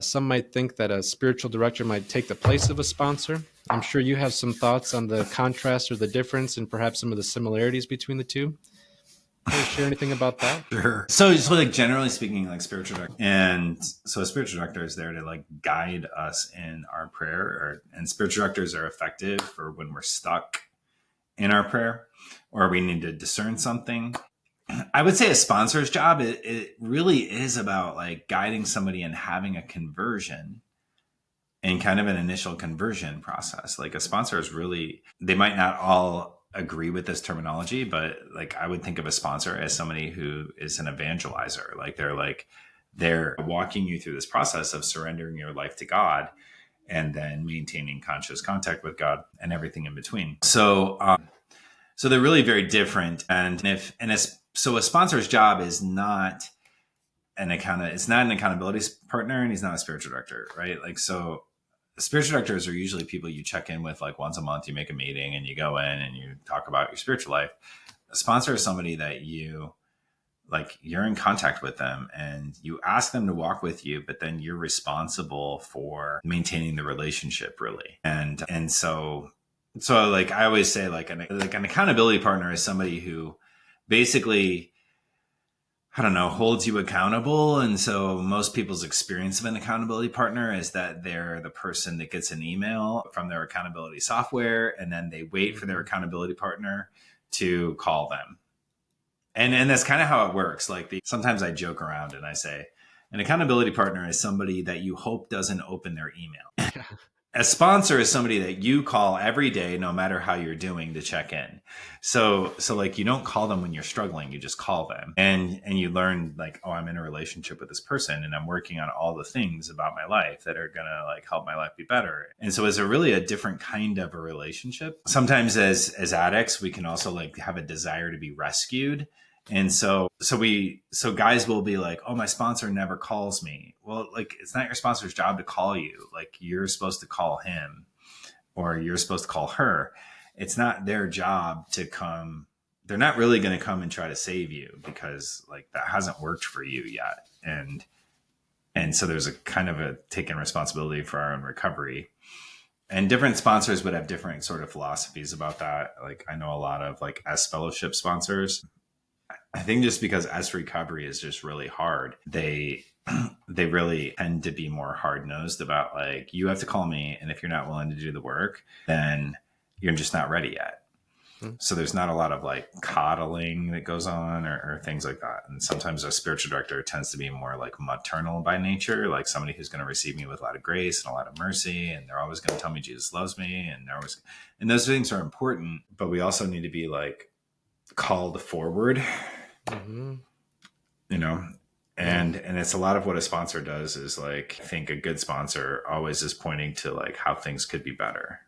Some might think that a spiritual director might take the place of a sponsor. I'm sure you have some thoughts on the contrast or the difference and perhaps some of the similarities between the two. Can you share anything about that? Sure. So like generally speaking, like spiritual director, and so a spiritual director is there to like guide us in our prayer, and spiritual directors are effective for when we're stuck in our prayer or we need to discern something. I would say a sponsor's job, it really is about like guiding somebody and having a conversion and kind of an initial conversion process. Like a sponsor is really, they might not all agree with this terminology, but like I would think of a sponsor as somebody who is an evangelizer. They're walking you through this process of surrendering your life to God and then maintaining conscious contact with God and everything in between. So they're really very different. So a sponsor's job is not it's not an accountability partner, and he's not a spiritual director, right? Like, so spiritual directors are usually people you check in with like once a month. You make a meeting and you go in and you talk about your spiritual life. A sponsor is somebody that you're in contact with them and you ask them to walk with you, but then you're responsible for maintaining the relationship, really. So like I always say, like an accountability partner is somebody who basically, I don't know, holds you accountable. And so most people's experience of an accountability partner is that they're the person that gets an email from their accountability software, and then they wait for their accountability partner to call them. And that's kind of how it works. Sometimes I joke around and I say, an accountability partner is somebody that you hope doesn't open their email. A sponsor is somebody that you call every day, no matter how you're doing, to check in. So like you don't call them when you're struggling, you just call them and you learn like, oh, I'm in a relationship with this person and I'm working on all the things about my life that are going to like help my life be better. And so it's really a different kind of a relationship. Sometimes as addicts, we can also like have a desire to be rescued. And so guys will be like, oh, my sponsor never calls me. Well, like, it's not your sponsor's job to call you. Like, you're supposed to call him or you're supposed to call her. It's not their job to come. They're not really going to come and try to save you because like that hasn't worked for you yet. And so there's a kind of a taking responsibility for our own recovery. And different sponsors would have different sort of philosophies about that. Like I know a lot of like S fellowship sponsors. I think just because S recovery is just really hard, they really tend to be more hard nosed about like, you have to call me. And if you're not willing to do the work, then you're just not ready yet. Mm-hmm. So there's not a lot of like coddling that goes on or things like that. And sometimes a spiritual director tends to be more like maternal by nature, like somebody who's going to receive me with a lot of grace and a lot of mercy. And they're always going to tell me Jesus loves me. And those things are important, but we also need to be like called forward. Mm-hmm. You know, and it's a lot of what a sponsor does is like, I think a good sponsor always is pointing to like how things could be better.